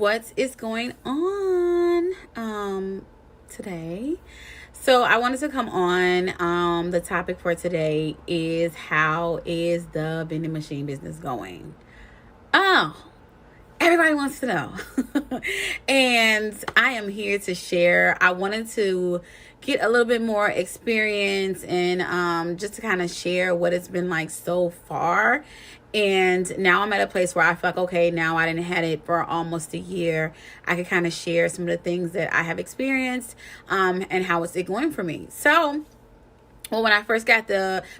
what is going on today. So I wanted to come on. The topic for today is, how is the vending machine business going? Oh, everybody wants to know. And I am here to share. I wanted to get a little bit more experience and just to kind of share what it's been like so far. And now I'm at a place where I feel like, okay, now I didn't had it for almost a year. I could kind of share some of the things that I have experienced and how is it going for me. So, well, when I first got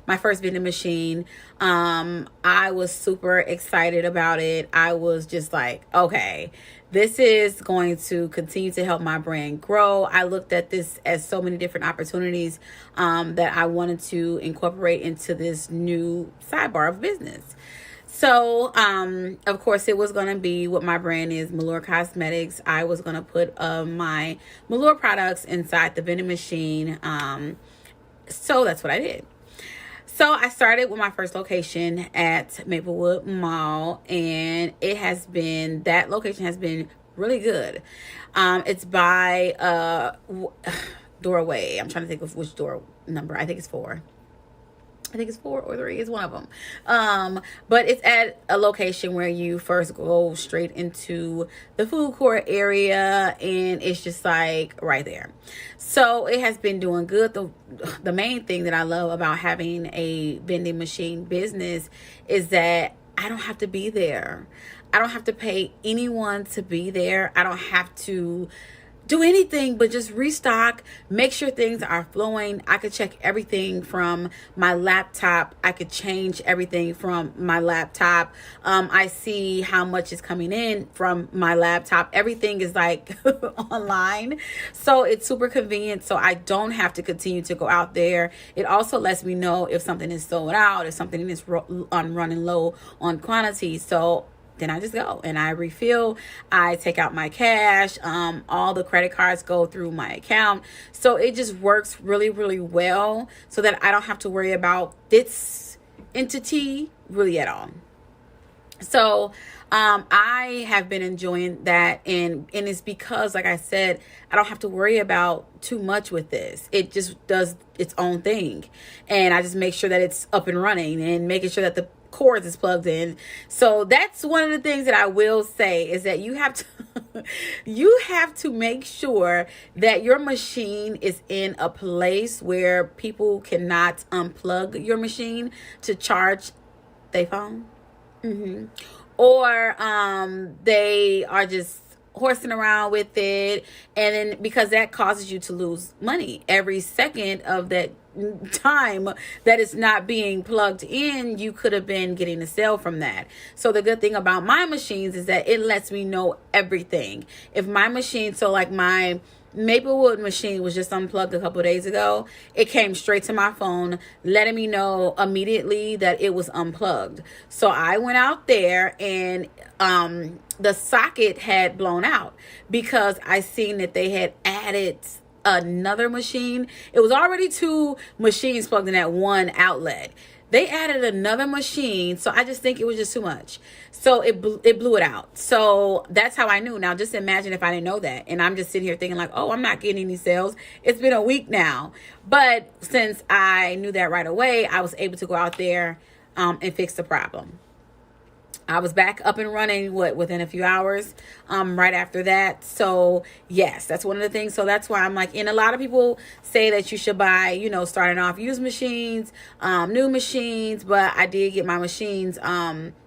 my first vending machine, I was super excited about it. I was just like, okay, this is going to continue to help my brand grow. I looked at this as so many different opportunities that I wanted to incorporate into this new sidebar of business. So, of course, it was going to be what my brand is, Malure Cosmetics. I was going to put my Malure products inside the vending machine. So that's what I did. So I started with my first location at Maplewood Mall, and that location has been really good. It's by doorway. I'm trying to think of which door number. I think it's 4. I think it's 4 or 3 is one of them. But it's at a location where you first go straight into the food court area, and it's just like right there. So it has been doing good. The main thing that I love about having a vending machine business is that I don't have to be there. I don't have to pay anyone to be there. I don't have to do anything but just restock, make sure things are flowing. I could check everything from my laptop. I could change everything from my laptop. I see how much is coming in from my laptop. Everything is like online. So it's super convenient. So I don't have to continue to go out there. It also lets me know if something is sold out, if something is running low on quantity. So then I just go and I refill. I take out my cash. All the credit cards go through my account. So it just works really, really well, so that I don't have to worry about this entity really at all. So I have been enjoying that, and it's because, like I said, I don't have to worry about too much with this. It just does its own thing, and I just make sure that it's up and running and making sure that the cords is plugged in. So that's one of the things that I will say, is that you have to make sure that your machine is in a place where people cannot unplug your machine to charge their phone. Or they are just horsing around with it, and then because that causes you to lose money every second of that time that it's not being plugged in. You could have been getting a sale from that. So the good thing about my machines is that it lets me know everything. If my machine, so like my Maplewood machine was just unplugged a couple of days ago, it came straight to my phone letting me know immediately that it was unplugged. So I went out there, and the socket had blown out because I seen that they had added another machine. It was already 2 machines plugged in at one outlet. They added another machine, so I just think it was just too much. So it blew it out. So that's how I knew. Now just imagine if I didn't know that, and I'm just sitting here thinking like, oh, I'm not getting any sales. It's been a week now. But since I knew that right away, I was able to go out there and fix the problem. I was back up and running within a few hours right after that. So yes, that's one of the things. So that's why I'm like, and a lot of people say that you should buy, starting off used machines, new machines, but I did get my machines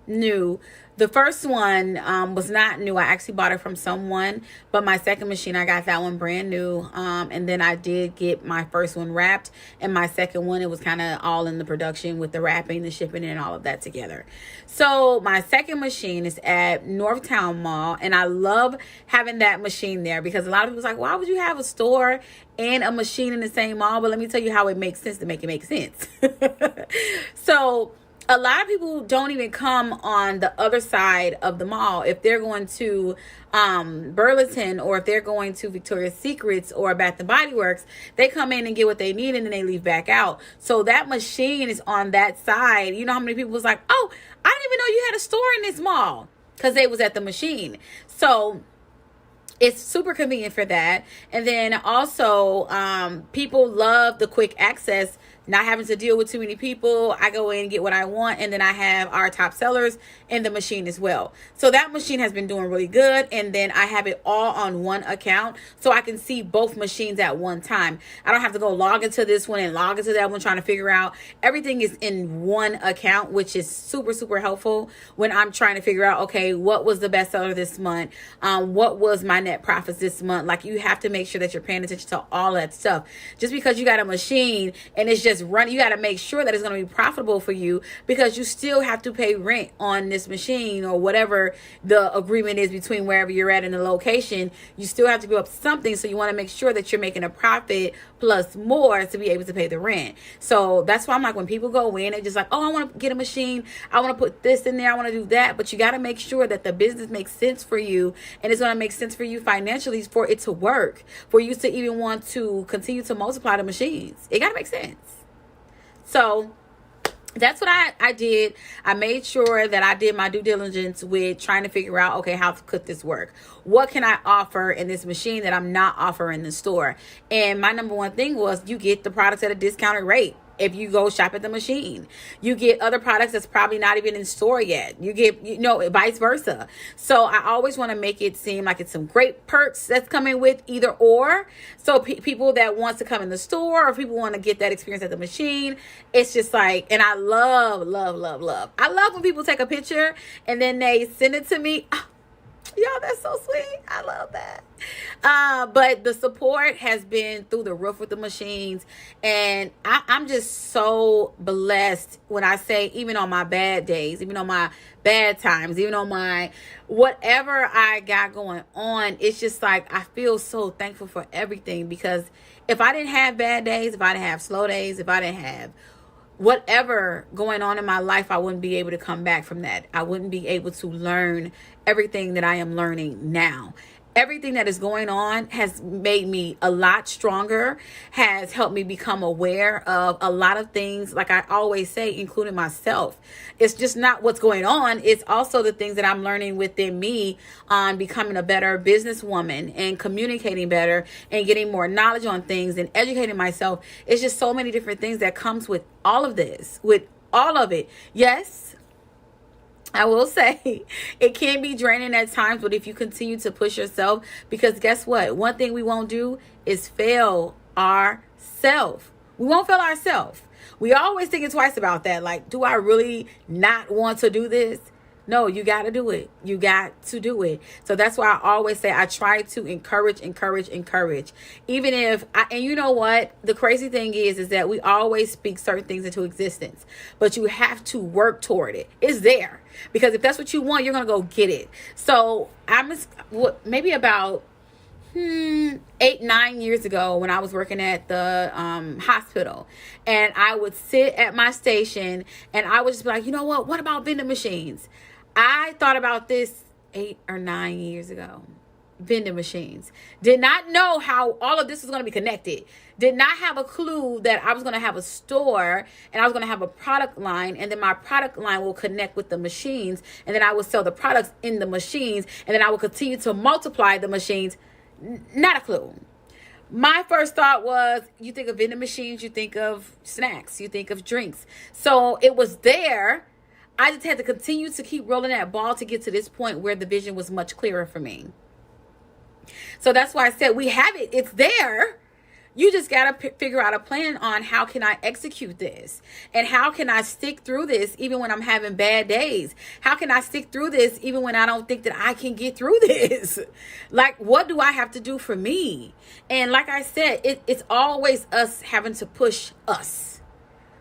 new. The first one was not new. I actually bought it from someone, but my second machine, I got that one brand new. And then I did get my first one wrapped, and my second one, it was kind of all in the production with the wrapping, the shipping, and all of that together. So my second machine is at Northtown Mall, and I love having that machine there because a lot of people's like, why would you have a store and a machine in the same mall? But let me tell you how it makes sense to make it make sense. So a lot of people don't even come on the other side of the mall. If they're going to Burlington, or if they're going to Victoria's Secrets or Bath and Body Works, they come in and get what they need, and then they leave back out. So that machine is on that side. You know how many people was like, oh, I didn't even know you had a store in this mall, because they was at the machine. So It's super convenient for that. And then also, people love the quick access, not having to deal with too many people. I go in and get what I want, and then I have our top sellers in the machine as well. So that machine has been doing really good. And then I have it all on one account, so I can see both machines at one time. I don't have to go log into this one and log into that one trying to figure out. Everything is in one account, which is super, super helpful when I'm trying to figure out, okay, what was the best seller this month? What was my net profits this month? Like, you have to make sure that you're paying attention to all that stuff. Just because you got a machine and it's just running, you got to make sure that it's going to be profitable for you, because you still have to pay rent on this machine, or whatever the agreement is between wherever you're at in the location. You still have to give up something, so you want to make sure that you're making a profit plus more to be able to pay the rent. So that's why I'm like, when people go in, they're just like, oh, I want to get a machine, I want to put this in there, I want to do that. But you got to make sure that the business makes sense for you, and it's going to make sense for you financially for it to work, for you to even want to continue to multiply the machines. It got to make sense. So that's what I did. I made sure that I did my due diligence with trying to figure out, okay, how could this work? What can I offer in this machine that I'm not offering in the store? And my number one thing was, you get the products at a discounted rate. If you go shop at the machine, you get other products that's probably not even in store yet. You get, vice versa. So I always want to make it seem like it's some great perks that's coming with either or. So people that want to come in the store, or people want to get that experience at the machine, it's just like, and I love, love, love, love. I love when people take a picture and then they send it to me. Y'all, that's so sweet. I love that. But the support has been through the roof with the machines. And I'm just so blessed when I say, even on my bad days, even on my bad times, even on my whatever I got going on, it's just like, I feel so thankful for everything. Because if I didn't have bad days, if I didn't have slow days, if I didn't have whatever going on in my life, I wouldn't be able to come back from that. I wouldn't be able to learn everything that I am learning now. Everything that is going on has made me a lot stronger, has helped me become aware of a lot of things, like I always say, including myself. It's just not what's going on. It's also the things that I'm learning within me on becoming a better businesswoman and communicating better and getting more knowledge on things and educating myself. It's just so many different things that comes with all of this, with all of it. Yes, I will say it can be draining at times, but if you continue to push yourself, because guess what? One thing we won't do is fail ourselves. We won't fail ourselves. We always thinking twice about that. Like, do I really not want to do this? No, you got to do it. You got to do it. So that's why I always say I try to encourage. Even if, and you know what? The crazy thing is that we always speak certain things into existence, but you have to work toward it. It's there. Because if that's what you want, you're going to go get it. So maybe about 8-9 years ago, when I was working at the hospital, and I would sit at my station and I would just be like, you know what about vending machines? I thought about this 8 or 9 years ago. Vending machines. Did not know how all of this was going to be connected. Did not have a clue that I was going to have a store and I was going to have a product line, and then my product line will connect with the machines, and then I will sell the products in the machines, and then I will continue to multiply the machines. Not a clue. My first thought was, you think of vending machines, you think of snacks, you think of drinks. So it was there. I just had to continue to keep rolling that ball to get to this point where the vision was much clearer for me. So that's why I said we have it. It's there. You just got to figure out a plan on how can I execute this, and how can I stick through this even when I'm having bad days? How can I stick through this even when I don't think that I can get through this? Like, what do I have to do for me? And like I said, it's always us having to push us.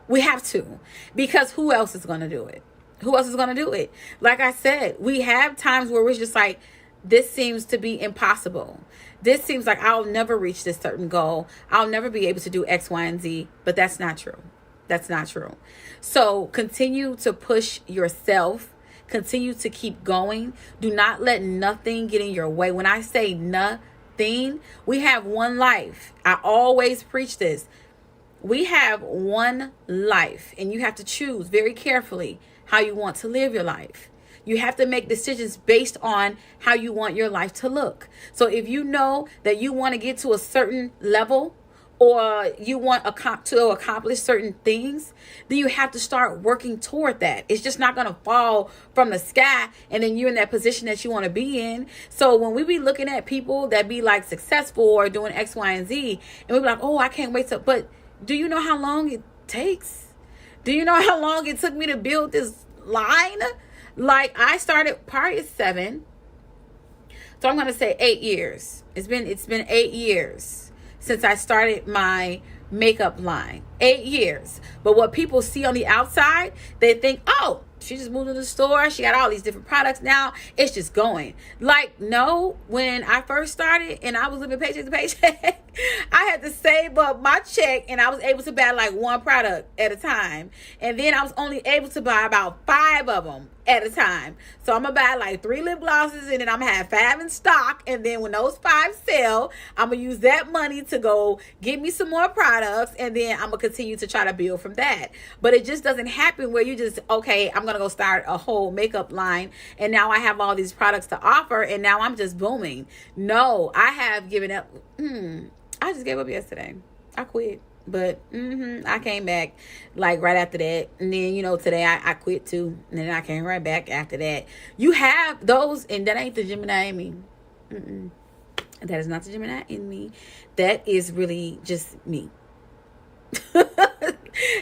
We have to, because who else is going to do it? Who else is going to do it? Like I said, we have times where we're just like, this seems to be impossible. This seems like I'll never reach this certain goal. I'll never be able to do X, Y, and Z. But that's not true. That's not true. So continue to push yourself. Continue to keep going. Do not let nothing get in your way. When I say nothing, we have one life. I always preach this. We have one life, and you have to choose very carefully how you want to live your life. You have to make decisions based on how you want your life to look. So if you know that you want to get to a certain level, or you want to accomplish certain things, then you have to start working toward that. It's just not going to fall from the sky and then you're in that position that you want to be in. So when we be looking at people that be like successful or doing X, Y, and Z, and we be like, oh, I can't wait to, but do you know how long it takes? Do you know how long it took me to build this line? Like, I started probably at 7. So I'm going to say 8 years. It's been 8 years since I started my makeup line. 8 years. But what people see on the outside, they think, oh, she just moved to the store. She got all these different products now. It's just going. Like, no, when I first started and I was living paycheck to paycheck, I had to save up my check and I was able to buy like one product at a time. And then I was only able to buy about 5 of them at a time. So I'm going to buy like 3 lip glosses and then I'm going to have 5 in stock. And then when those 5 sell, I'm going to use that money to go get me some more products. And then I'm going to continue to try to build from that. But it just doesn't happen where you just, okay, I'm going to go start a whole makeup line. And now I have all these products to offer. And now I'm just booming. No, I have given up. I just gave up yesterday. I quit. But I came back like right after that. And then, today I quit too. And then I came right back after that. You have those, and that ain't the Gemini in me. That is not the Gemini in me. That is really just me.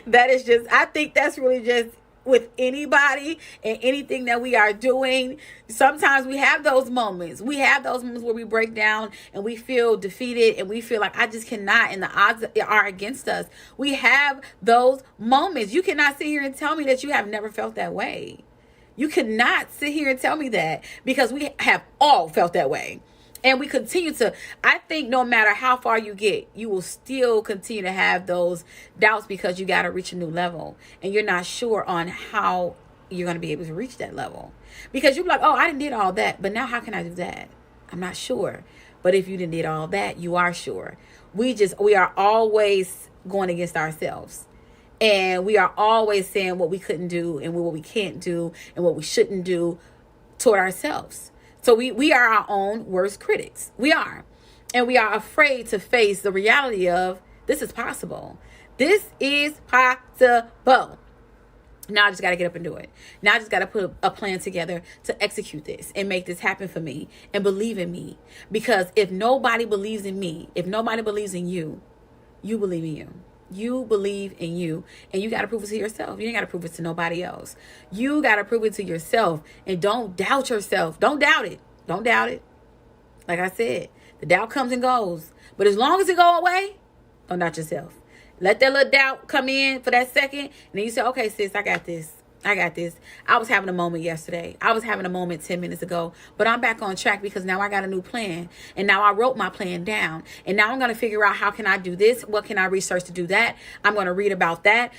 That is just, I think that's really just with anybody and anything that we are doing. Sometimes we have those moments. We have those moments where we break down and we feel defeated and we feel like I just cannot, and the odds are against us. We have those moments. You cannot sit here and tell me that you have never felt that way. You cannot sit here and tell me that, because we have all felt that way. And we continue to, I think no matter how far you get, you will still continue to have those doubts because you got to reach a new level. And you're not sure on how you're going to be able to reach that level. Because you're like, oh, I didn't did all that, but now how can I do that? I'm not sure. But if you didn't did all that, you are sure. We are always going against ourselves. And we are always saying what we couldn't do and what we can't do and what we shouldn't do toward ourselves. So we are our own worst critics. We are. And we are afraid to face the reality of this is possible. This is possible. Now I just got to get up and do it. Now I just got to put a plan together to execute this and make this happen for me and believe in me. Because if nobody believes in me, if nobody believes in you, you believe in you. You believe in you, and you got to prove it to yourself. You ain't got to prove it to nobody else. You got to prove it to yourself, and don't doubt yourself. Don't doubt it. Don't doubt it. Like I said, the doubt comes and goes, but as long as it go away, don't doubt yourself. Let that little doubt come in for that second, and then you say, okay, sis, I got this. I got this. I was having a moment yesterday. I was having a moment 10 minutes ago, but I'm back on track because now I got a new plan. And now I wrote my plan down. And now I'm going to figure out how can I do this? What can I research to do that? I'm going to read about that.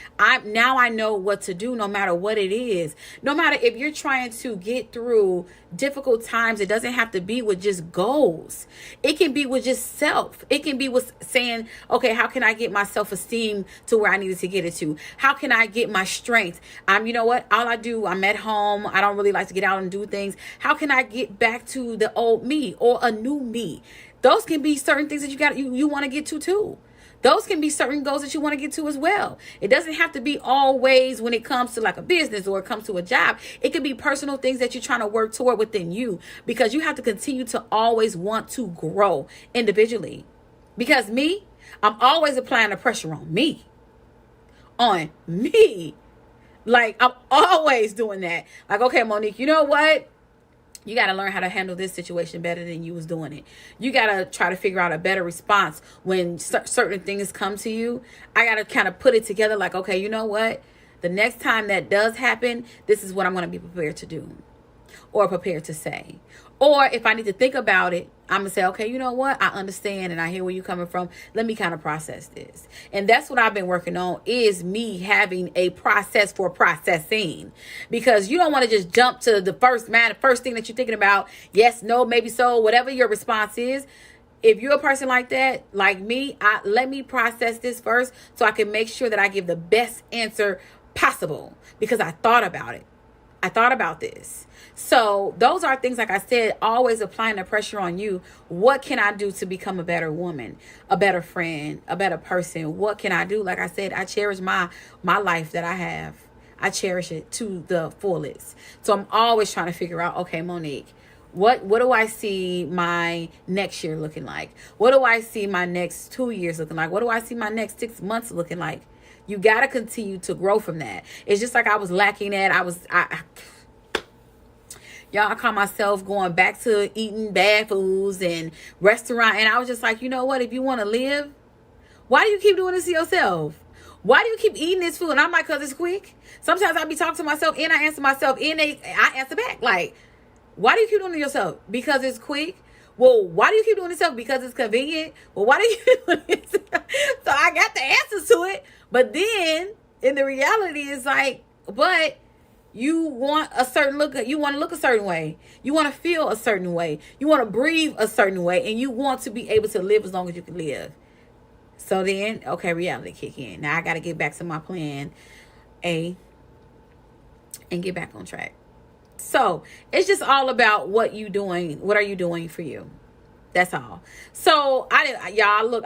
Now I know what to do no matter what it is. No matter if you're trying to get through difficult times, it doesn't have to be with just goals. It can be with just self. It can be with saying, okay, how can I get my self-esteem to where I needed to get it to? How can I get my strength? You know what? All I do, I'm at home. I don't really like to get out and do things. How can I get back to the old me or a new me? Those can be certain things that you want to get to too. Those can be certain goals that you want to get to as well. It doesn't have to be always when it comes to like a business or it comes to a job. It could be personal things that you're trying to work toward within you, because you have to continue to always want to grow individually. Because I'm always applying the pressure on me. On me. Like, I'm always doing that. Like, okay, Monique, you know what? You got to learn how to handle this situation better than you was doing it. You got to try to figure out a better response when certain things come to you. I got to kind of put it together like, okay, you know what? The next time that does happen, this is what I'm going to be prepared to do or prepared to say. Or if I need to think about it, I'm going to say, okay, you know what? I understand and I hear where you're coming from. Let me kind of process this. And that's what I've been working on, is me having a process for processing. Because you don't want to just jump to the first thing that you're thinking about. Yes, no, maybe so, whatever your response is. If you're a person like that, like me, let me process this first so I can make sure that I give the best answer possible because I thought about it. I thought about this. So those are things, like I said, always applying the pressure on you. What can I do to become a better woman, a better friend, a better person? What can I do? Like I said, I cherish my life that I have. I cherish it to the fullest. So I'm always trying to figure out, okay, Monique, what do I see my next year looking like? What do I see my next 2 years looking like? What do I see my next 6 months looking like? You got to continue to grow from that. It's just like I was lacking that. Y'all, I caught myself going back to eating bad foods and restaurant. And I was just like, you know what? If you want to live, why do you keep doing this to yourself? Why do you keep eating this food? And I'm like, because it's quick. Sometimes I be talking to myself and I answer myself and I answer back. Like, why do you keep doing it to yourself? Because it's quick. Well, why do you keep doing it to yourself? Because it's convenient. Well, why do you keep doing it? So I got the answers to it. But then in the reality is like, but you want a certain look. You want to look a certain way. You want to feel a certain way. You want to breathe a certain way. And you want to be able to live as long as you can live. So then, okay, reality kick in. Now I got to get back to my plan A and get back on track. So it's just all about what you doing. What are you doing for you? That's all. So I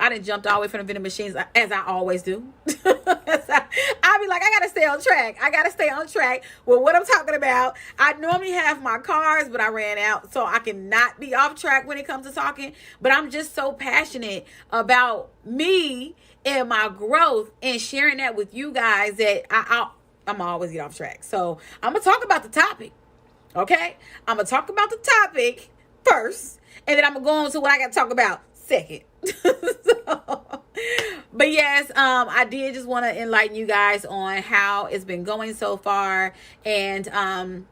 didn't jump all the way from the vending machines as I always do. I be like, I gotta stay on track. I gotta stay on track with what I'm talking about. I normally have my cars, but I ran out, so I cannot be off track when it comes to talking. But I'm just so passionate about me and my growth and sharing that with you guys that I'm always get off track. So I'm gonna talk about the topic. Okay, I'm gonna talk about the topic first, and then I'm gonna go on to what I got to talk about second. But yes, I did just want to enlighten you guys on how it's been going so far, and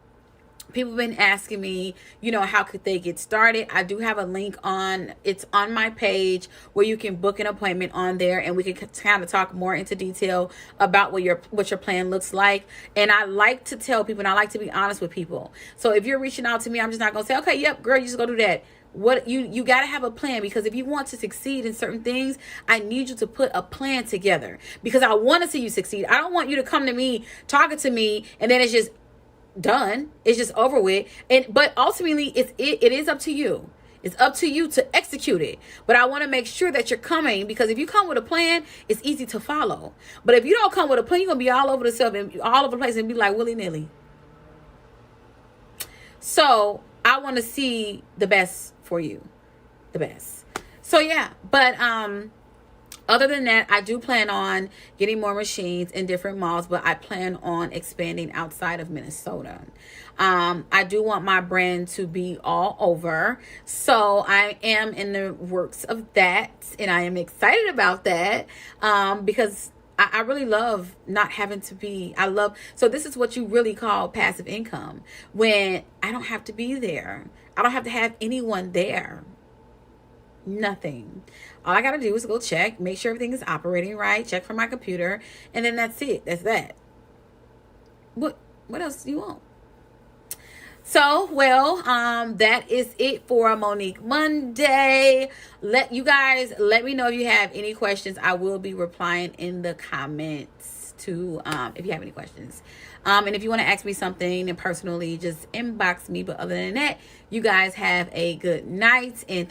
people have been asking me, how could they get started? I do have a link it's on my page where you can book an appointment on there, and we can kind of talk more into detail about what your plan looks like. And I like to tell people, and I like to be honest with people. So if you're reaching out to me, I'm just not going to say, okay, yep, girl, you just go do that. What you got to have a plan, because if you want to succeed in certain things, I need you to put a plan together, because I want to see you succeed. I don't want you to come to me talking to me and then it's just done. It's just over with. But ultimately it is up to you. It's up to you to execute it. But I want to make sure that you're coming, because if you come with a plan, it's easy to follow. But if you don't come with a plan, you're going to be all over the stuff and all over the place and be like willy-nilly. So I want to see the best for you. The best. So yeah, but other than that, I do plan on getting more machines in different malls, but I plan on expanding outside of Minnesota. I do want my brand to be all over. So I am in the works of that, and I am excited about that, because I really love not having to be, so this is what you really call passive income, when I don't have to be there. I don't have to have anyone there. Nothing. All I got to do is go check, make sure everything is operating right, check from my computer, and then that's it. That's that. What else do you want? So, that is it for Monique Monday. Let me know if you have any questions. I will be replying in the comments to, if you have any questions. And if you want to ask me something and personally, just inbox me. But other than that, you guys have a good night, and